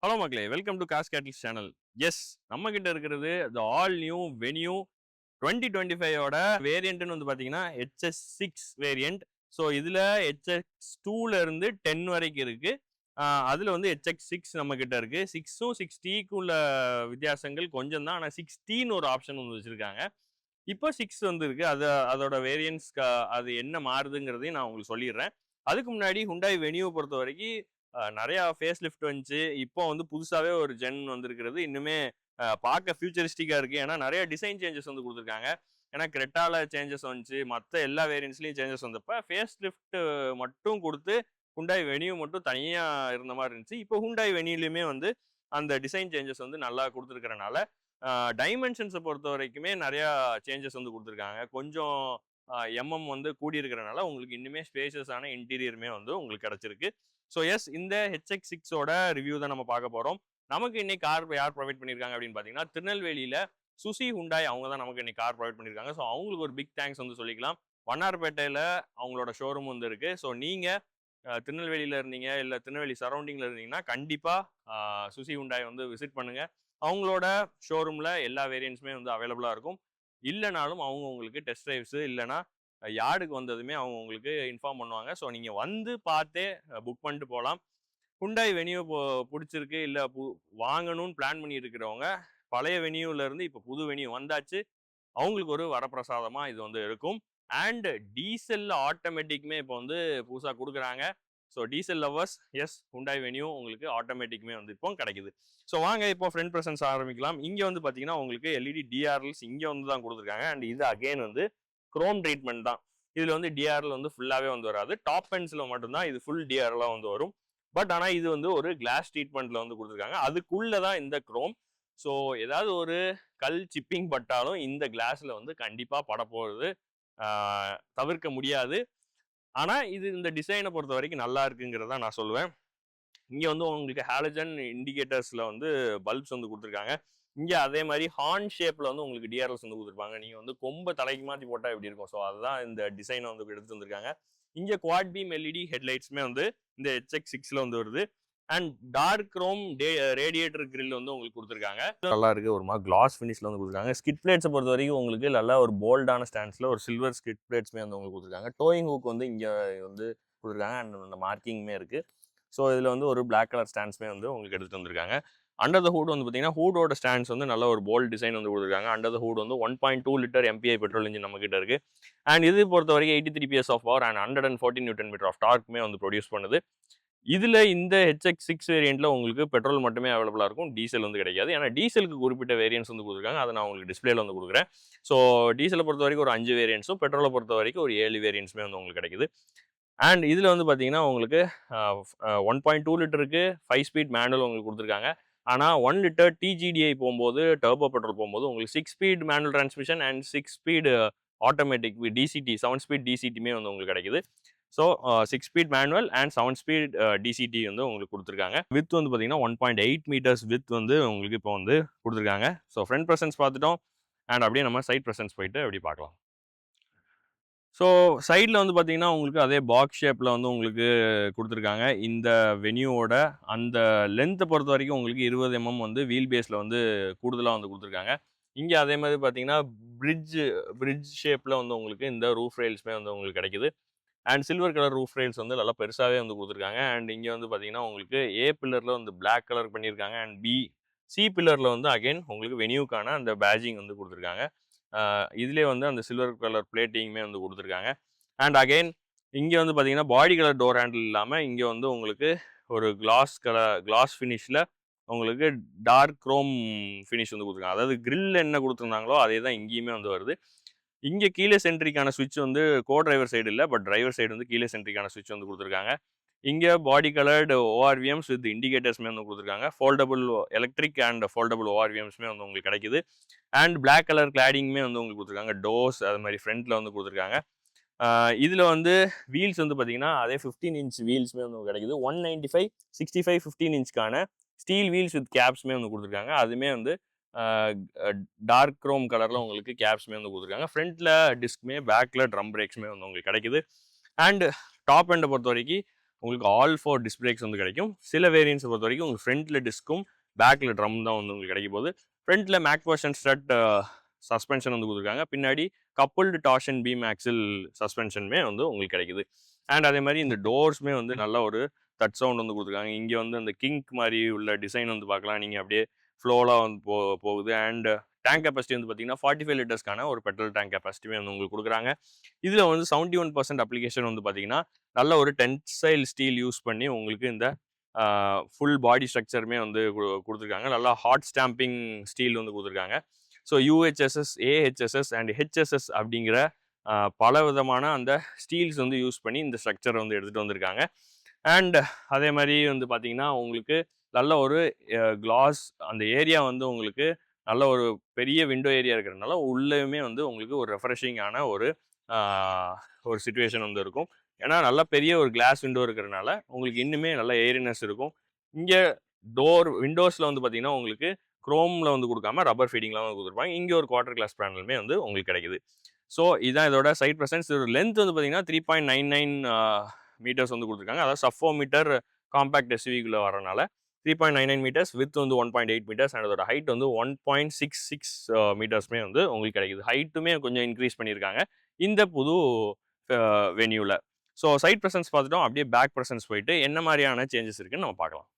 Hello மக்களே, welcome to காஸ் கேட்டில்ஸ் சேனல். எஸ், நம்ம கிட்ட இருக்கிறது த ஆல் நியூ வென்யூ 2025ஓட வேரியண்ட்னு வந்து பார்த்தீங்கன்னா HS6 வேரியண்ட். ஸோ இதில் HX2ல இருந்து 10 வரைக்கும் இருக்கு. அதில் வந்து HX6 நம்ம கிட்ட இருக்கு. 6ம் 6Tக்கு உள்ள வித்தியாசங்கள் கொஞ்சம் தான். ஆனால் 6Tன்னு ஒரு ஆப்ஷன் வந்து வச்சிருக்காங்க. இப்போ 6 வந்து இருக்கு. அதோட வேரியன்ஸ் அது என்ன மாறுதுங்கிறதையும் நான் உங்களுக்கு சொல்லிடுறேன். அதுக்கு முன்னாடி ஹுண்டாய் வெனியூ பொறுத்த வரைக்கும் நிறையா ஃபேஸ் லிஃப்ட் வந்துச்சு. இப்போ வந்து புதுசாகவே ஒரு ஜென் வந்திருக்கிறது. இன்னுமே பார்க்க ஃபியூச்சரிஸ்டிக்காக இருக்குது. ஏன்னா நிறைய டிசைன் சேஞ்சஸ் வந்து கொடுத்துருக்காங்க. ஏன்னா கிரெட்டால சேஞ்சஸ் வந்துச்சு, மற்ற எல்லா வேரியன்ட்ஸ்லையும் சேஞ்சஸ் வந்தப்போ ஃபேஸ் லிஃப்ட் மட்டும் கொடுத்து ஹுண்டாய் வெனியூ மட்டும் தனியாக இருந்த மாதிரி இருந்துச்சு. இப்போ ஹுண்டாய் வெனியூலையுமே வந்து அந்த டிசைன் சேஞ்சஸ் வந்து நல்லா கொடுத்துருக்கறனால டைமென்ஷன்ஸை பொறுத்த வரைக்குமே நிறையா சேஞ்சஸ் வந்து கொடுத்துருக்காங்க. கொஞ்சம் எம்எம் வந்து கூடி இருக்கிறனால உங்களுக்கு இன்னுமே ஸ்பேஷியஸான இன்டீரியருமே வந்து உங்களுக்கு கிடச்சிருக்கு. ஸோ எஸ், இந்த HX6ஓட ரிவ்யூ தான் நம்ம பார்க்க போகிறோம். நமக்கு இன்னைக்கு கார் யார் ப்ரொவைட் பண்ணியிருக்காங்க அப்படின்னு பார்த்தீங்கன்னா, திருநெல்வேலியில் சுசி ஹுண்டாய் அவங்க தான் நமக்கு இன்னைக்கு கார் ப்ரொவைட் பண்ணியிருக்காங்க. ஸோ அவங்களுக்கு ஒரு பிக் தேங்க்ஸ் வந்து சொல்லிக்கலாம். வண்ணாரப்பேட்டையில் அவங்களோட ஷோரூம் வந்து இருக்குது. ஸோ நீங்கள் திருநெல்வேலியில் இருந்தீங்க, இல்லை திருநெல்வேலி சரௌண்டிங்கில் இருந்தீங்கன்னா கண்டிப்பாக சுசி ஹுண்டாய் வந்து விசிட் பண்ணுங்கள். அவங்களோட ஷோரூமில் எல்லா வேரியன்ட்ஸுமே வந்து அவைலபிளாக இருக்கும். இல்லைனாலும் அவங்க உங்களுக்கு டெஸ்ட் ட்ரைவ்ஸு இல்லைனா யார்டுக்கு வந்ததுமே அவங்க உங்களுக்கு இன்ஃபார்ம் பண்ணுவாங்க. ஸோ நீங்கள் வந்து பார்த்தே புக் பண்ணிட்டு போகலாம். ஹுண்டாய் வெனியூ பிடிச்சிருக்கு, இல்லை வாங்கணும்னு பிளான் பண்ணி இருக்கிறவங்க பழைய வெனியூலேருந்து இப்போ புது வெனியூ வந்தாச்சு, அவங்களுக்கு ஒரு வரப்பிரசாதமாக இது வந்து இருக்கும். அண்ட் டீசல் ஆட்டோமேட்டிக்குமே இப்போ வந்து புதுசாக கொடுக்குறாங்க. So diesel lovers, yes, Hyundai venue உங்களுக்கு ஆட்டோமேட்டிக்குமே வந்து இப்போ கிடைக்குது. ஸோ வாங்க இப்போ ஃப்ரண்ட் ப்ரெசன்ஸ் ஆரம்பிக்கலாம். இங்கே வந்து பார்த்தீங்கன்னா உங்களுக்கு LED DRLs இங்கே வந்து தான் கொடுத்துருக்காங்க. அண்ட் இது அகெயின் வந்து குரோம் ட்ரீட்மெண்ட் தான். இதில் வந்து டிஆர்எல் வந்து ஃபுல்லாகவே வந்து வராது. டாப் பென்ஸில் மட்டும்தான் இது ஃபுல் டிஆர்எலாக வந்து வரும். பட் ஆனால் இது வந்து ஒரு கிளாஸ் ட்ரீட்மெண்ட்டில் வந்து கொடுத்துருக்காங்க. அதுக்குள்ளே தான் இந்த குரோம். ஸோ ஏதாவது ஒரு கல் சிப்பிங் பட்டாலும் இந்த கிளாஸில் வந்து கண்டிப்பாக படப்போகிறது தவிர்க்க முடியாது. ஆனால் இது இந்த டிசைனை பொறுத்த வரைக்கும் நல்லா இருக்குங்கிறத நான் சொல்லுவேன். இங்கே வந்து உங்களுக்கு ஹாலஜன் இண்டிகேட்டர்ஸில் வந்து பல்ப்ஸ் வந்து கொடுத்துருக்காங்க. இங்கே அதே மாதிரி ஹார்ன் ஷேப்பில் வந்து உங்களுக்கு டிஆர்எல்ஸ் வந்து கொடுத்துருப்பாங்க. நீங்கள் வந்து கொம்பை தலைக்கு மாற்றி போட்டால் எப்படி இருக்கும், ஸோ அதுதான் இந்த டிசைனை வந்து எடுத்து வந்திருக்காங்க. இங்கே குவாட் பீம் LED ஹெட்லைட்ஸுமே வந்து இந்த HX6ல வந்து வருது. And dark chrome radiator grille வந்து உங்களுக்கு கொடுத்துருக்காங்க. நல்லா இருக்கு, ஒரு மாதிரி கிளாஸ் ஃபினிஷ்ல வந்து கொடுத்துருக்காங்க. ஸ்கிட் பிளேட்ஸை பொறுத்த வரைக்கும் உங்களுக்கு நல்லா ஒரு போல்டான ஸ்டாண்ட்ஸில் ஒரு சில்வர் ஸ்கிட் பிளேட்ஸுமே வந்து உங்களுக்கு கொடுத்துருக்காங்க. டோயிங் ஹூக் வந்து இங்கே வந்து கொடுத்துருக்காங்க. அண்ட் அந்த மார்க்கிங்குமே இருக்குது. ஸோ இதில் வந்து ஒரு பிளாக் கலர் ஸ்டாண்ட்ஸுமே வந்து உங்களுக்கு எடுத்துகிட்டு வந்திருக்காங்க. அண்டர் த ஹூட் வந்து பார்த்தீங்கன்னா ஹூடோட ஸ்டாண்ட்ஸ் வந்து நல்ல ஒரு போல்ட் டிசைன் வந்து கொடுத்துருக்காங்க. அண்டர் த ஹூட் வந்து 1.2 லிட்டர் MPI பெட்ரோல் இன்ஜின் நம்ம கிட்ட இருக்கு. அண்ட் இது பொறுத்த வரைக்கும் 83 PS of power and 114 Nm of டார்க்குமே வந்து ப்ரொடியூஸ் பண்ணுது. இதில் இந்த HX6 வேரியண்ட்டில் உங்களுக்கு பெட்ரோல் மட்டுமே அவைலபிளாக இருக்கும், டீசல் வந்து கிடைக்காது. ஏன்னா டீசலுக்கு குறிப்பிட்ட வேரியன்ஸ் வந்து கொடுத்துருக்காங்க. அதை நான் உங்களுக்கு டிஸ்பிளேல வந்து கொடுக்குறேன். ஸோ டீசலை பொறுத்த வரைக்கும் ஒரு 5 வேரியன்ஸும், பெட்ரோலை பொறுத்த வரைக்கும் ஒரு 7 வேரியன்ஸுமே வந்து உங்களுக்கு கிடைக்குது. அண்ட் இதில் வந்து பார்த்தீங்கன்னா உங்களுக்கு 1.2 லிட்டருக்கு 5 ஸ்பீட் மேனுவல் உங்களுக்கு கொடுத்துருக்காங்க. ஆனால் 1 லிட்டர் TGDI போகும்போது, டர்போ பெட்ரோல் போகும்போது உங்களுக்கு 6 speed manual transmission and 6 speed automatic DCT 7 speed DCTமே வந்து உங்களுக்கு கிடைக்குது. So 6 speed manual and 7 speed DCT வந்து உங்களுக்கு கொடுத்துருக்காங்க. வித் வந்து பார்த்தீங்கன்னா 1.8 மீட்டர்ஸ் வித் வந்து உங்களுக்கு இப்போ வந்து கொடுத்துருக்காங்க. ஸோ ஃப்ரண்ட் ப்ரெசன்ஸ் பார்த்துட்டோம். அண்ட் அப்படியே நம்ம சைட் ப்ரெசன்ஸ் போயிட்டு அப்படி பார்க்கலாம். ஸோ சைடில் வந்து பார்த்தீங்கன்னா உங்களுக்கு அதே பாக்ஸ் ஷேப்பில் வந்து உங்களுக்கு கொடுத்துருக்காங்க. இந்த வெனியூவோட அந்த லென்த்தை பொறுத்த வரைக்கும் உங்களுக்கு 20 mm வந்து வீல் பேஸில் வந்து கூடுதலாக வந்து கொடுத்துருக்காங்க. இங்கே அதே மாதிரி பார்த்தீங்கன்னா பிரிட்ஜ் ஷேப்பில் வந்து உங்களுக்கு இந்த ரூஃப் ரெயில்ஸுமே வந்து உங்களுக்கு கிடைக்குது. And silver colour roof rails வந்து நல்லா பெருசாகவே வந்து கொடுத்துருக்காங்க. அண்ட் இங்கே வந்து பார்த்தீங்கன்னா உங்களுக்கு A பில்லரில் வந்து பிளாக் கலர் பண்ணியிருக்காங்க. அண்ட் C பில்லரில் வந்து அகைன் உங்களுக்கு வெனியூக்கான அந்த பேஜிங் வந்து கொடுத்துருக்காங்க. இதுலேயே வந்து அந்த சில்வர் கலர் பிளேட்டிங்குமே வந்து கொடுத்துருக்காங்க. அண்ட் அகெயின் இங்கே வந்து பார்த்தீங்கன்னா பாடி கலர் டோர் ஹேண்டில் இல்லாமல் இங்கே வந்து உங்களுக்கு ஒரு கிளாஸ் ஃபினிஷில் உங்களுக்கு டார்க் க்ரோம் ஃபினிஷ் வந்து கொடுத்துருக்காங்க. அதாவது கிரில் என்ன கொடுத்துருந்தாங்களோ அதே தான் இங்கேயுமே வந்து வருது. இங்கே கீழே சென்ட்ரிக்கான சுவிட்ச் வந்து கோ டிரைவர் சைடு இல்லை, பட் டிரைவர் சைடு வந்து கீழே சென்ட்ரிக்கான சுவிட்ச் வந்து கொடுத்துருக்காங்க. இங்கே பாடி கலர்டு ORVMs வித் இண்டிகேட்டர்ஸ்மே வந்து கொடுத்துருக்காங்க. ஃபோல்டபுள் எலக்ட்ரிக் அண்ட் ஃபோல்டபுள் ORVMஸ்மே வந்து உங்களுக்கு கிடைக்குது. அண்ட் பிளாக் கலர் கிளாடிங்குமே வந்து உங்களுக்கு கொடுத்துருக்காங்க. டோர்ஸ் அது மாதிரி ஃப்ரண்ட்டில் வந்து கொடுத்துருக்காங்க. இதில் வந்து வீல்ஸ் வந்து பார்த்தீங்கன்னா அதே 15 இன்ச் வீல்ஸுமே வந்து கிடைக்குது. 195, 65, 15 இன்ச்க்கான ஸ்டீல் வீல்ஸ் வித் கேப்ஸுமே வந்து கொடுத்துருக்காங்க. அதுவுமே வந்து டார்க் க்ரோம் கலரில் உங்களுக்கு கேப்ஸுமே வந்து கொடுத்துருக்காங்க. ஃப்ரண்ட்டில் டிஸ்க்குமே பேக்கில் ட்ரம் பிரேக்ஸுமே வந்து உங்களுக்கு கிடைக்குது. அண்ட் டாப் எண்டை பொறுத்த வரைக்கும் உங்களுக்கு ஆல் 4 டிஸ்க் பிரேக்ஸ் வந்து கிடைக்கும். சில வேரியன்ஸை பொறுத்த வரைக்கும் உங்களுக்கு ஃப்ரண்ட்டில் டிஸ்க்கும் பேக்கில் ட்ரம் தான் வந்து உங்களுக்கு கிடைக்க போகுது. ஃப்ரண்ட்டில் மேக்வர்ஷன் ஸ்ட்ரட் சஸ்பென்ஷன் வந்து கொடுத்துருக்காங்க. பின்னாடி கப்புள்டு டார்ஷன் பீம் ஆக்சில் சஸ்பென்ஷனுமே வந்து உங்களுக்கு கிடைக்குது. அண்ட் அதே மாதிரி இந்த டோர்ஸுமே வந்து நல்ல ஒரு டச் சவுண்ட் வந்து கொடுத்துருக்காங்க. இங்கே வந்து அந்த கிங்க் மாதிரி உள்ள டிசைன் வந்து பார்க்கலாம். நீங்கள் அப்படியே ஃப்ளோலாக வந்து போகுது. அண்ட் டேங்க் கெப்பாசிட்டி வந்து பார்த்தீங்கன்னா 45 லிட்டர்ஸ்க்கான ஒரு பெட்ரோல் டேங்க் கெப்பாசிட்டியுமே வந்து உங்களுக்கு கொடுக்குறாங்க. இதில் வந்து 71% அப்ளிகேஷன் வந்து பார்த்தீங்கன்னா நல்ல ஒரு டென்சைல் ஸ்டீல் யூஸ் பண்ணி உங்களுக்கு இந்த ஃபுல் பாடி ஸ்ட்ரக்சருமே வந்து கொடுத்துருக்காங்க. நல்லா ஹாட் ஸ்டாம்பிங் ஸ்டீல் வந்து கொடுத்துருக்காங்க. ஸோ யூஹெச்எஸ்எஸ், ஏஹெச்எஸ்எஸ் அண்ட் ஹெச்எஸ்எஸ் அப்படிங்கிற பல விதமான அந்த ஸ்டீல்ஸ் வந்து யூஸ் பண்ணி இந்த ஸ்ட்ரக்சரை வந்து எடுத்துகிட்டு வந்திருக்காங்க. அண்ட் அதே மாதிரி வந்து பார்த்தீங்கன்னா உங்களுக்கு நல்ல ஒரு கிளாஸ் அந்த ஏரியா வந்து உங்களுக்கு நல்ல ஒரு பெரிய விண்டோ ஏரியா இருக்கிறதுனால உள்ளேயுமே வந்து உங்களுக்கு ஒரு ரெஃப்ரெஷிங்கான ஒரு சுச்சுவேஷன் வந்து இருக்கும். ஏன்னா நல்ல பெரிய ஒரு கிளாஸ் விண்டோ இருக்கிறதுனால உங்களுக்கு இன்னுமே நல்ல ஏரினஸ் இருக்கும். இங்கே விண்டோஸில் வந்து பார்த்தீங்கன்னா உங்களுக்கு குரோமில் வந்து கொடுக்காம ரப்பர் ஃபீடிங்லாம் வந்து கொடுத்துருப்பாங்க. இங்கே ஒரு குவார்டர் கிளாஸ் பேனலுமே வந்து உங்களுக்கு கிடைக்குது. ஸோ இதுதான் இதோட சைட் ப்ரெசன்ஸ். இதோட லென்த் வந்து பார்த்தீங்கன்னா 3.99 மீட்டர்ஸ் வந்து கொடுத்துருக்காங்க. அதாவது சப் 4 மீட்டர் காம்பேக்ட் எஸ்யூவிக்குள்ளே வரனால 3.99 மீட்டர்ஸ், வித் வந்து 1.8 மீட்டர்ஸ் அண்ட் அதோட ஹைட் வந்து 1.66 மீட்டர்ஸ்மே வந்து உங்களுக்கு கிடைக்குது. ஹைட்டுமே கொஞ்சம் இன்க்ரீஸ் பண்ணியிருக்காங்க இந்த புது வென்யூவில். ஸோ சைட் ப்ரெசன்ஸ் பார்த்துட்டோம். அப்படியே பேக் ப்ரெசன்ஸ் போயிட்டு என்ன மாதிரியான சேஞ்சஸ் இருக்குன்னு நம்ம பார்க்கலாம்.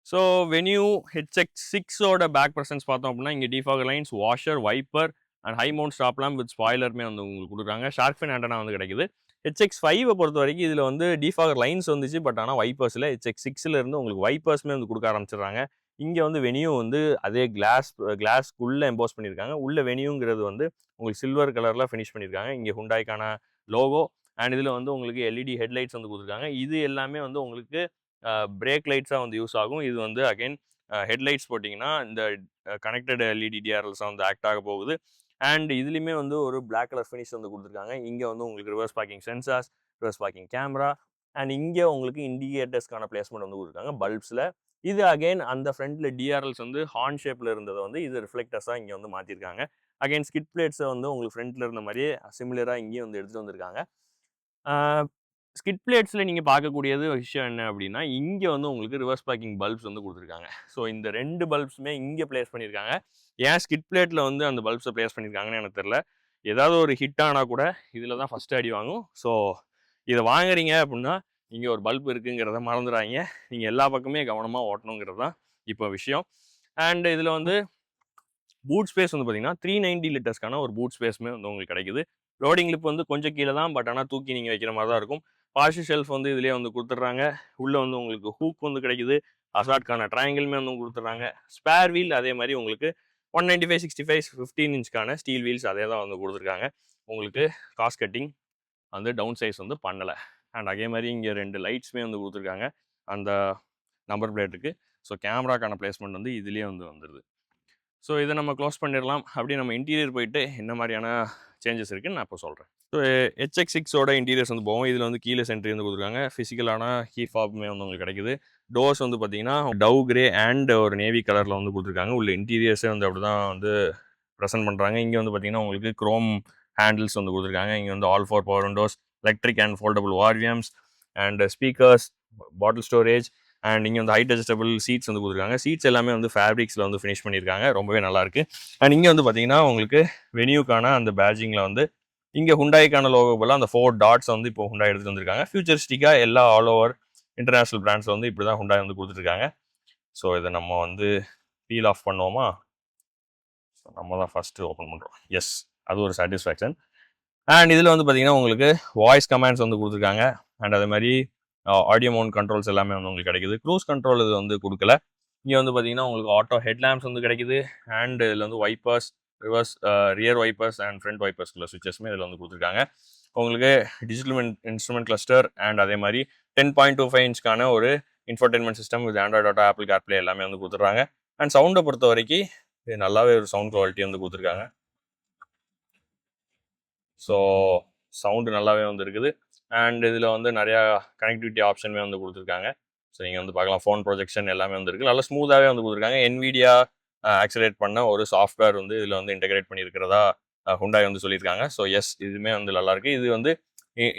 ஸோ வென்யூ HX6ஓட பேக் ப்ரெசன்ஸ் பார்த்தோம் அப்படின்னா இங்கே defogger lines, washer, wiper and high mount stop lamp with ஸ்பாய்லருமே வந்து உங்களுக்கு கொடுக்குறாங்க. ஷார்க் ஃபின் ஆண்டனா வந்து கிடைக்குது. HX5 பொறுத்த வரைக்கும் இதில் வந்து டிஃபாகர் லைன்ஸ் வந்துச்சு. பட் ஆனால் வைப்பர்ஸில் HX6 இருந்து உங்களுக்கு வைப்பர்ஸ்மே வந்து கொடுக்க ஆரம்பிச்சிடுறாங்க. இங்கே வந்து வென்யூ வந்து அதே கிளாஸ்க்குள்ளே எம்போஸ் பண்ணியிருக்காங்க. உள்ள வென்யூங்கிறது வந்து உங்களுக்கு சில்வர் கலரில் ஃபினிஷ் பண்ணியிருக்காங்க. இங்கே ஹுண்டாய்க்கான லோகோ அண்ட் இதில் வந்து உங்களுக்கு LED ஹெட்லைட்ஸ் வந்து கொடுத்துருக்காங்க. இது எல்லாமே வந்து உங்களுக்கு பிரேக் லைட்ஸாக வந்து யூஸ் ஆகும். இது வந்து அகைன் ஹெட்லைட்ஸ் போட்டிங்கன்னா இந்த கனெக்டட் LED DRLஸாக வந்து ஆக்ட் ஆக போகுது. அண்ட் இதுலேயுமே வந்து ஒரு பிளாக் கலர் ஃபினிஷ் வந்து கொடுத்துருக்காங்க. இங்கே வந்து உங்களுக்கு reverse parking sensors, reverse parking camera and இங்கே உங்களுக்கு இண்டிகேட்டர்ஸ்க்கான பிளேஸ்மெண்ட் வந்து கொடுத்துருக்காங்க பல்ப்ஸில். இது அகைன் அந்த ஃப்ரண்ட்டில் DRLஸ் வந்து ஹார்ன் ஷேப்பில் இருந்ததை வந்து இது ரிஃப்ளெக்டர்ஸாக இங்கே வந்து மாற்றிருக்காங்க. அகைன் ஸ்கிட் பிளேட்ஸை வந்து உங்களுக்கு ஃப்ரண்ட்டில் இருந்த மாதிரியே சிமிலராக இங்கேயும் வந்து எடுத்துகிட்டு வந்திருக்காங்க. ஸ்கிட் பிளேட்ஸில் நீங்கள் பார்க்கக்கூடியது விஷயம் என்ன அப்படின்னா இங்கே வந்து உங்களுக்கு ரிவர்ஸ் பார்க்கிங் பல்ப்ஸ் வந்து கொடுத்துருக்காங்க. ஸோ இந்த 2 பல்ப்ஸுமே இங்கே பிளேஸ் பண்ணியிருக்காங்க. ஏன் ஸ்கிட் பிளேட்டில் வந்து அந்த பல்ப்ஸை பிளேஸ் பண்ணியிருக்காங்கன்னு எனக்கு தெரில. ஏதாவது ஒரு ஹிட் ஆனால் கூட இதில் தான் ஃபஸ்ட்டு அடி வாங்கும். ஸோ இதை வாங்குறீங்க அப்படின்னா இங்கே ஒரு பல்ப் இருக்குங்கிறத மறந்துடாங்க. நீங்கள் எல்லா பக்கமே கவனமாக ஓட்டணுங்கிறது தான் இப்போ விஷயம். அண்ட் இதில் வந்து பூட் ஸ்பேஸ் வந்து பார்த்தீங்கன்னா 390 லிட்டர்ஸ்க்கான ஒரு பூட் ஸ்பேஸுமே வந்து உங்களுக்கு கிடைக்குது. லோடிங் லிப் வந்து கொஞ்சம் கீழே தான், பட் ஆனால் தூக்கி நீங்கள் வைக்கிற மாதிரி தான் இருக்கும். பார்ஷல் ஷெல்ஃப் வந்து இதிலே வந்து கொடுத்துட்றாங்க. உள்ளே வந்து உங்களுக்கு ஹூக் வந்து கிடைக்குது. அசாட்கான ட்ரையாங்கிள்மே வந்து கொடுத்துட்றாங்க. ஸ்பேர் வீல் அதே மாதிரி உங்களுக்கு 195/65 15 இன்ச்க்கான ஸ்டீல் வீல்ஸ் அதே தான் வந்து கொடுத்துருக்காங்க. உங்களுக்கு காஸ்ட் கட்டிங் வந்து டவுன் சைஸ் வந்து பண்ணலை. அண்ட் அதே மாதிரி இங்கே 2 லைட்ஸுமே வந்து கொடுத்துருக்காங்க அந்த நம்பர் பிளேட்டுக்கு. ஸோ கேமராக்கான பிளேஸ்மெண்ட் வந்து இதுலேயே வந்து வந்துடுது. ஸோ இதை நம்ம க்ளோஸ் பண்ணிடலாம். அப்படியே நம்ம இன்டீரியர் போயிட்டு என்ன மாதிரியான சேஞ்சஸ் இருக்குன்னு நான் இப்போ சொல்கிறேன். ஸோ HX6ஓட இன்டீரியர்ஸ் வந்து போவோம். இதில் வந்து கீழே சென்ட்ரி வந்து கொடுத்துருக்காங்க. ஃபிசிக்கலான கீ ஃபாப்மே வந்து உங்களுக்கு கிடைக்குது. டோர்ஸ் வந்து பார்த்தீங்கன்னா டவ் கிரே அண்ட் ஒரு நேவி கலரில் வந்து கொடுத்துருக்காங்க. உள்ள இன்டீரியர்ஸே வந்து அப்படி தான் வந்து ப்ரெசென்ட் பண்ணுறாங்க. இங்கே வந்து பார்த்தீங்கன்னா உங்களுக்கு க்ரோம் ஹேண்டில்ஸ் வந்து கொடுத்துருக்காங்க. இங்கே வந்து all 4 power windows, electric and foldable ORVMs and speakers, bottle storage and இங்கே வந்து ஹைட் அட்ஜஸ்டபிள் சீட்ஸ் வந்து கொடுத்துருக்காங்க. சீட்ஸ் எல்லாமே வந்து ஃபேப்ரிக்ஸில் வந்து ஃபினிஷ் பண்ணியிருக்காங்க. ரொம்பவே நல்லாயிருக்கு. அண்ட் இங்கே வந்து பார்த்தீங்கன்னா உங்களுக்கு வென்யூக்கான அந்த பேட்ஜிங்கில் வந்து இங்கே ஹுண்டாய்க்கான லோகோ போல் அந்த 4 டாட்ஸ் வந்து இப்போ ஹுண்டாய் எடுத்துகிட்டு வந்திருக்காங்க. ஃபியூச்சரிஸ்டிக்காக எல்லா ஆல் ஓவர் இன்டர்நேஷ்னல் பிராண்ட்ஸில் வந்து இப்படி தான் ஹுண்டாய் வந்து கொடுத்துருக்காங்க. ஸோ இதை நம்ம வந்து பீல் ஆஃப் பண்ணுவோமா? ஸோ நம்ம தான் ஃபஸ்ட்டு ஓப்பன் பண்ணுறோம். எஸ், அது ஒரு சாட்டிஸ்ஃபேக்ஷன். அண்ட் இதில் வந்து பார்த்தீங்கன்னா உங்களுக்கு வாய்ஸ் கமாண்ட்ஸ் வந்து கொடுத்துருக்காங்க. அண்ட் அதே மாதிரி ஆடியோ மவுண்ட் கண்ட்ரோல்ஸ் எல்லாமே வந்து உங்களுக்கு கிடைக்குது. க்ரூஸ் கண்ட்ரோல் இது வந்து கொடுக்கல. இங்கே வந்து பார்த்தீங்கன்னா உங்களுக்கு ஆட்டோ ஹெட்லாம்ப்ஸ் வந்து கிடைக்குது. அண்ட் இதில் வந்து wipers, reverse rear wipers and front வைப்பர்ஸ்க்குள்ள சுவிச்சஸ்மே இதில் வந்து கொடுத்துருக்காங்க. உங்களுக்கு டிஜிட்டல் இன்ஸ்ட்ருமெண்ட் கிளஸ்டர் அண்ட் அதே மாதிரி 10.25 இன்ச்க்கான ஒரு infotainment system with Android auto, apple CarPlay எல்லாமே வந்து கொடுத்துட்றாங்க. அண்ட் சவுண்டை பொறுத்த வரைக்கும் இது நல்லாவே ஒரு சவுண்ட் குவாலிட்டி வந்து கொடுத்துருக்காங்க. ஸோ சவுண்டு நல்லாவே வந்து இருக்குது. அண்ட் இதில் வந்து நிறையா கனெக்டிவிட்டி ஆப்ஷனுமே வந்து கொடுத்துருக்காங்க. ஸோ நீங்கள் வந்து பார்க்கலாம், ஃபோன் ப்ரொஜெக்ஷன் எல்லாமே வந்து இருக்குது. நல்லா ஸ்மூத்தாகவே வந்து கொடுத்துருக்காங்க. NVIDIA ஆக்சலேட் பண்ண ஒரு சாஃப்ட்வேர் வந்து இதில் வந்து இன்டெகிரேட் பண்ணியிருக்கிறதா ஹுண்டாய் வந்து சொல்லியிருக்காங்க. ஸோ எஸ், இதுவுமே வந்து நல்லாயிருக்கு. இது வந்து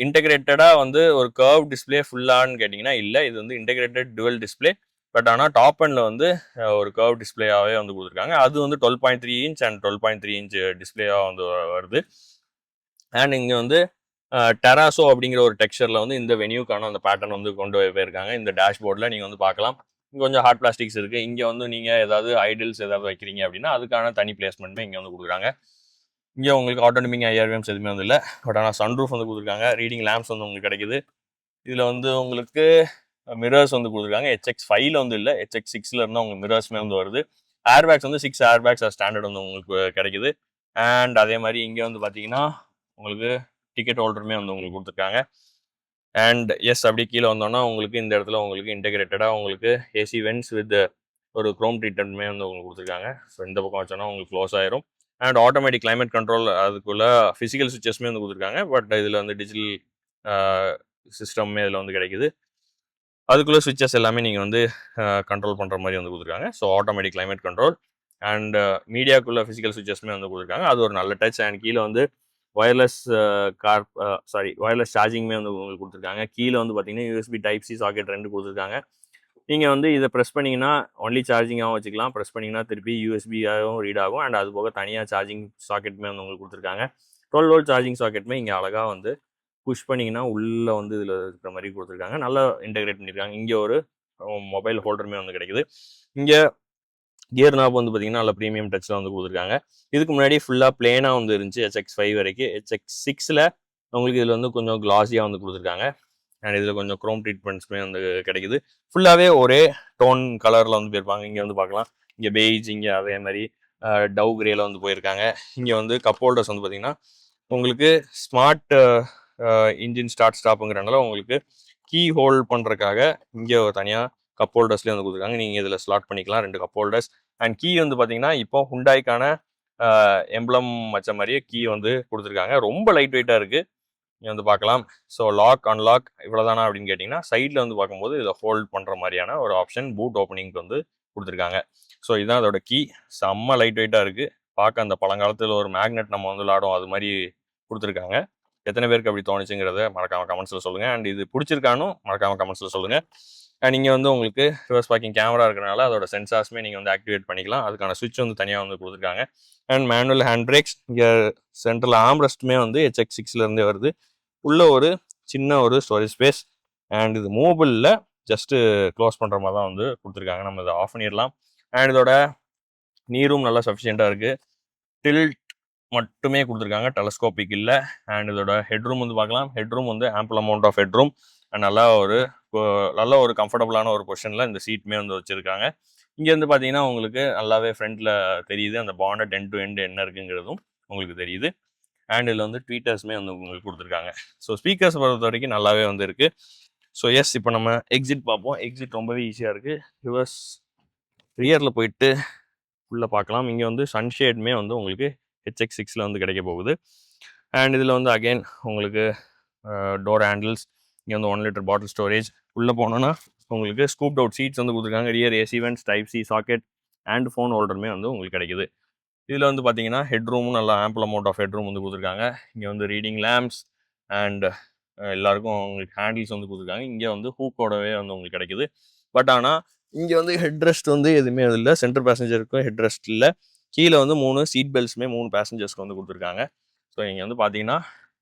இன்டெகிரேட்டடாக வந்து ஒரு கர்வ் டிஸ்பிளே ஃபுல்லான்னு கேட்டிங்கன்னா இல்லை, இது வந்து இன்டெகிரேட்டட் டுவல் டிஸ்பிளே. பட் ஆனால் டாப் அண்டில் வந்து ஒரு கர்வ் டிஸ்பிளேயாகவே வந்து கொடுத்துருக்காங்க. அது வந்து 12.3 இன்ச் அண்ட் 12.3 இன்ச் டிஸ்பிளேயாக வந்து வருது. அண்ட் இங்கே வந்து டெராசோ அப்படிங்கிற ஒரு டெக்ஸ்சரில் வந்து இந்த வெனியூக்கான அந்த பேட்டர்ன் வந்து கொண்டு போயிருக்காங்க. இந்த டேஷ்போர்டில் நீங்கள் வந்து பார்க்கலாம். இங்கே கொஞ்சம் ஹார்ட் பிளாஸ்டிக்ஸ் இருக்குது. இங்கே வந்து நீங்கள் ஏதாவது ஐடில்ஸ் ஏதாவது வைக்கிறீங்க அப்படின்னா அதுக்கான தனி பிளேஸ்மெண்ட்டுமே இங்கே வந்து கொடுக்குறாங்க. இங்கே உங்களுக்கு ஆட்டோமேட்டிக் ஐஆர்விஎம்ஸ் எதுவுமே வந்து இல்லை. பட் ஆனால் சன்ரூஃப் வந்து கொடுத்துருக்காங்க. ரீடிங் லேம்ப்ஸ் வந்து உங்களுக்கு கிடைக்குது. இதில் வந்து உங்களுக்கு மிரர்ஸ் வந்து கொடுத்துருக்காங்க. HX5ல வந்து இல்லை, HX6ல இருந்தால் உங்களுக்கு மிரர்ஸ்மே வந்து வருது. ஏர்பேக்ஸ் வந்து 6 ஏர்பேக்ஸ் ஸ்டாண்டர்ட் வந்து உங்களுக்கு கிடைக்குது. அண்ட் அதே மாதிரி இங்கே வந்து பார்த்தீங்கன்னா உங்களுக்கு டிக்கெட் ஹோல்டருமே வந்து உங்களுக்கு கொடுத்துருக்காங்க. அண்ட் எஸ் அப்படியே கீழே வந்தோன்னா உங்களுக்கு இந்த இடத்துல உங்களுக்கு இன்டெகிரேட்டடாக உங்களுக்கு ஏசி வென்ட்ஸ் வித் ஒரு க்ரோம் ட்ரீட்மெண்ட்மே வந்து உங்களுக்கு கொடுத்துருக்காங்க. ஸோ இந்த பக்கம் வச்சோன்னா உங்களுக்கு க்ளோஸ் ஆயிரும். அண்ட் ஆட்டோமேட்டிக் கிளைமேட் கண்ட்ரோல் அதுக்குள்ள ஃபிசிக்கல் சுவிச்சஸ்மே வந்து கொடுத்துருக்காங்க. பட் இதில் வந்து டிஜிட்டல் சிஸ்டம்மே இதில் வந்து கிடைக்குது. அதுக்குள்ளே சுவிச்சஸ் எல்லாமே நீங்கள் வந்து கண்ட்ரோல் பண்ணுற மாதிரி வந்து கொடுத்துருக்காங்க. So automatic climate control and மீடியாக்குள்ளே ஃபிசிக்கல் சுவிச்சஸ்மே வந்து கொடுத்துருக்காங்க. அது ஒரு நல்ல டச். அண்ட் கீழே வந்து ஒயர்லெஸ் ஒயர்லெஸ் சார்ஜிங்குமே வந்து உங்களுக்கு கொடுத்துருக்காங்க. கீழே வந்து பார்த்தீங்கன்னா USB Type-C சாக்கெட் 2 கொடுத்துருக்காங்க. நீங்கள் வந்து இதை ப்ரெஸ் பண்ணிங்கன்னா ஒன்லி சார்ஜிங்காகவும் வச்சுக்கலாம். ப்ரெஸ் பண்ணிங்கன்னா திருப்பி USB-ஆகவும் ரீட் ஆகும். அண்ட் அது போக தனியாக சார்ஜிங் சாக்கெட்டுமே வந்து உங்களுக்கு கொடுத்துருக்காங்க. 12 வோல்ட் சார்ஜிங் சாக்கெட்டுமே இங்கே அழகாக வந்து புஷ் பண்ணிங்கன்னா உள்ளே வந்து இதில் இருக்கிற மாதிரி கொடுத்துருக்காங்க. நல்லா இன்டெகிரேட் பண்ணியிருக்காங்க. இங்கே ஒரு மொபைல் ஹோல்டருமே வந்து கிடைக்குது. இங்கே கியர் நாப் வந்து பார்த்தீங்கன்னா நல்ல ப்ரீமியம் டச்சில் வந்து கொடுத்துருக்காங்க. இதுக்கு முன்னாடி ஃபுல்லாக பிளேனாக வந்து இருந்துச்சு HX5 வரைக்கும். HX6ல் உங்களுக்கு இதில் வந்து கொஞ்சம் கிளாஸியாக வந்து கொடுத்துருக்காங்க. அண்ட் இதில் கொஞ்சம் க்ரோம் ட்ரீட்மெண்ட்ஸுமே வந்து கிடைக்குது. ஃபுல்லாகவே ஒரே டோன் கலரில் வந்து போயிருப்பாங்க. இங்கே வந்து பார்க்கலாம், இங்கே பெய்ஜ், இங்கே அதே மாதிரி டவ் கிரேல வந்து போயிருக்காங்க. இங்கே வந்து கப் ஹோல்டர்ஸ் வந்து பார்த்தீங்கன்னா உங்களுக்கு ஸ்மார்ட் இன்ஜின் ஸ்டார்ட் ஸ்டாப்புங்கிறனால உங்களுக்கு கீ ஹோல்ட் பண்ணுறதுக்காக இங்கே ஒரு தனியாக கப் ஹோல்டர்ஸ்லேயே வந்து கொடுத்துருக்காங்க. நீங்கள் இதில் ஸ்லாட் பண்ணிக்கலாம் 2 கப் ஹோல்டர்ஸ். அண்ட் கீ வந்து பார்த்தீங்கன்னா இப்போ ஹுண்டாய்க்கான எம்ப்ளம் வச்ச மாதிரியே கீ வந்து கொடுத்துருக்காங்க. ரொம்ப லைட் வெயிட்டாக இருக்குது. நீங்கள் வந்து பார்க்கலாம். ஸோ லாக் அன்லாக் இவ்வளோதானா அப்படின்னு கேட்டிங்கன்னா சைடில் வந்து பார்க்கும்போது இதை ஹோல்ட் பண்ணுற மாதிரியான ஒரு ஆப்ஷன் பூட் ஓப்பனிங்க்கு வந்து கொடுத்துருக்காங்க. ஸோ இதுதான் அதோட கீ. செம்ம லைட் வெயிட்டாக இருக்குது. பார்க்க அந்த பழங்காலத்தில் ஒரு மேக்னெட் நம்ம வந்து விளாடும் அது மாதிரி கொடுத்துருக்காங்க. எத்தனை பேருக்கு அப்படி தோணுச்சுங்கிறத மறக்காமல் கமெண்ட்ஸில் சொல்லுங்கள். அண்ட் இது பிடிச்சிருக்கானும் மறக்காமல் கமெண்ட்ஸில் சொல்லுங்கள். அண்ட் நீங்கள் வந்து உங்களுக்கு ரிவர்ஸ் பார்க்கிங் கேமரா இருக்கிறனால அதோட சென்சார்ஸ்மே நீங்கள் வந்து ஆக்டிவேட் பண்ணிக்கலாம். அதுக்கான சுவிட்ச் வந்து தனியாக வந்து கொடுத்துருக்காங்க. And manual hand brakes. இங்கே சென்ட்ரல் ஆம்ரெஸ்ட்டுமே வந்து HX6லேருந்தே வருது. உள்ள ஒரு சின்ன ஒரு ஸ்டோரேஜ் ஸ்பேஸ். அண்ட் இது மூவபிளில் ஜஸ்ட்டு க்ளோஸ் பண்ணுற மாதிரி தான் வந்து கொடுத்துருக்காங்க. நம்ம இதை ஆஃப் பண்ணிடலாம். அண்ட் இதோட நீரும் நல்லா சஃபிஷியண்ட்டாக இருக்குது. டில்ட் மட்டுமே கொடுத்துருக்காங்க, டெலஸ்கோபிக் இல்லை. அண்ட் இதோட ஹெட்ரூம் வந்து பார்க்கலாம். ஹெட்ரூம் வந்து ample amount of headroom. And நல்ல ஒரு கம்ஃபர்டபுளான ஒரு பொசிஷனில் இந்த சீட்டுமே வந்து வச்சுருக்காங்க. இங்கே வந்து பார்த்தீங்கன்னா உங்களுக்கு நல்லாவே ஃப்ரண்ட்டில் தெரியுது அந்த பானட் எண்ட் டு எண்ட் என்ன இருக்குங்கிறதும் உங்களுக்கு தெரியுது. அண்ட் இதில் வந்து ட்வீட்டர்ஸுமே வந்து உங்களுக்கு கொடுத்துருக்காங்க. ஸோ ஸ்பீக்கர்ஸ் பொறுத்த வரைக்கும் நல்லாவே வந்து இருக்குது. ஸோ எஸ், இப்போ நம்ம எக்ஸிட் பார்ப்போம். எக்ஸிட் ரொம்பவே ஈஸியாக இருக்குது. ரிவர்ஸ் ரியரில் போயிட்டு உள்ளே பார்க்கலாம். இங்கே வந்து சன்ஷேடுமே வந்து உங்களுக்கு HX6ல் வந்து கிடைக்க போகுது. அண்ட் இதில் வந்து அகெயின் உங்களுக்கு டோர் ஹேண்டில்ஸ், இங்கே வந்து 1 லிட்டர் பாட்டில் ஸ்டோரேஜ். உள்ளே போனோன்னா உங்களுக்கு ஸ்கூப்ட் அவுட் சீட்ஸ் வந்து கொடுத்துருக்காங்க. Rear AC vents, Type-C socket and phone ஹோல்டருமே வந்து உங்களுக்கு கிடைக்குது. இதில் வந்து பார்த்தீங்கன்னா ஹெட்ரூமும் நல்லா ஆம்பிள் அமௌண்ட் ஆஃப் ஹெட்ரூம் வந்து கொடுத்துருக்காங்க. இங்கே வந்து ரீடிங் லேம்ப்ஸ் அண்ட் எல்லாருக்கும் உங்களுக்கு ஹேண்டில்ஸ் வந்து கொடுத்துருக்காங்க. இங்கே வந்து ஹூக்கோடவே வந்து உங்களுக்கு கிடைக்குது. பட் ஆனால் இங்கே வந்து ஹெட் ரெஸ்ட் வந்து எதுவுமே இல்லை. சென்டர் பேசஞ்சருக்கும் ஹெட் ரெஸ்ட் இல்லை. கீழே வந்து 3 சீட் பெல்ட்ஸுமே 3 பேசஞ்சர்ஸ்க்கு வந்து கொடுத்துருக்காங்க. ஸோ இங்கே வந்து பார்த்தீங்கன்னா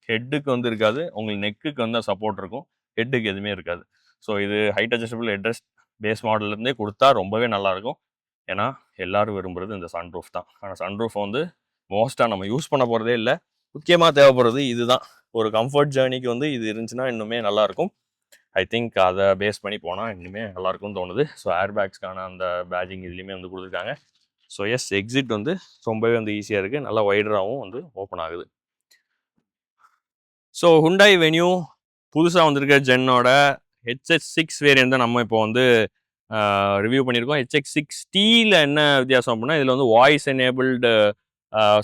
ஹெட்டுக்கு வந்து இருக்காது, உங்களுக்கு நெக்குக்கு வந்து சப்போர்ட் இருக்கும், ஹெட்டுக்கு எதுவுமே இருக்காது. ஸோ இது height adjustable head rest base மாடல்லேருந்தே கொடுத்தா ரொம்பவே நல்லாயிருக்கும். ஏன்னா எல்லோரும் விரும்புகிறது இந்த சன்ரூஃப் தான். ஆனால் சன்ரூஃப் வந்து மோஸ்ட்டாக நம்ம யூஸ் பண்ண போகிறதே இல்லை. முக்கியமாக தேவைப்படுறது இதுதான். ஒரு கம்ஃபர்ட் ஜேர்னிக்கு வந்து இது இருந்துச்சுன்னா இன்னுமே நல்லாயிருக்கும். ஐ திங்க் அதை பேஸ் பண்ணி போனால் இன்னுமே நல்லாயிருக்கும்னு தோணுது. ஸோ ஏர்பேக்ஸ்க்கான அந்த பேஜிங் இதுலேயுமே வந்து கொடுத்துருக்காங்க. ஸோ எஸ், எக்ஸிட் வந்து ரொம்பவே வந்து ஈஸியாக இருக்குது. நல்லா வைடராகவும் வந்து ஓப்பன் ஆகுது. ஸோ ஹுண்டாய் வென்யூ புதுசாக வந்திருக்க ஜென்னோட HX6 வேரியன்ட் தான் நம்ம இப்போ வந்து ரிவ்யூ பண்ணியிருக்கோம். HX6Tயில் என்ன வித்தியாசம் அப்படின்னா இதில் வந்து வாய்ஸ் எனேபிள்டு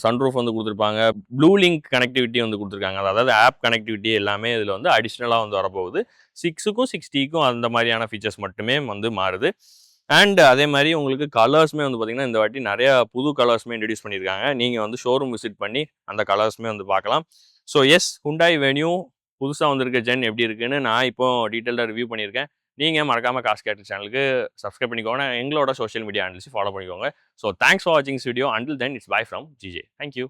சன்ரூஃப் வந்து கொடுத்துருப்பாங்க. ப்ளூ லிங்க் கனெக்டிவிட்டி வந்து கொடுத்துருக்காங்க. அதாவது ஆப் கனெக்டிவிட்டி எல்லாமே இதில் வந்து அடிஷ்னலாக வந்து வரப்போகுது. 6க்கும் 6Tக்கும் அந்த மாதிரியான ஃபீச்சர்ஸ் மட்டுமே வந்து மாறுது. அண்ட் அதே மாதிரி உங்களுக்கு கலர்ஸுமே வந்து பார்த்திங்கன்னா இந்த வாட்டி நிறையா புது கலர்ஸுமே இன்ட்ரடியூஸ் பண்ணியிருக்காங்க. நீங்கள் வந்து ஷோரூம் விசிட் பண்ணி அந்த கலர்ஸுமே வந்து பார்க்கலாம். ஸோ எஸ், ஹுண்டாய் வென்யூ புதுசாக வந்திருக்க ஜென் எப்படி இருக்குன்னு நான் இப்போ டீட்டெயிலாக ரிவ்யூ பண்ணியிருக்கேன். நீங்கள் மறக்காமல் காசு கேட்டர் சேனலுக்கு சப்ஸ்கிரைப் பண்ணிக்கோங்க, எங்களோட சோஷியல் மீடியா ஹேண்டில்ஸ் ஃபாலோ பண்ணிக்கோங்க. ஸோ தேங்க்ஸ் ஃபார் வாட்சிங் this video. Until then it's by from GJ. Thank you.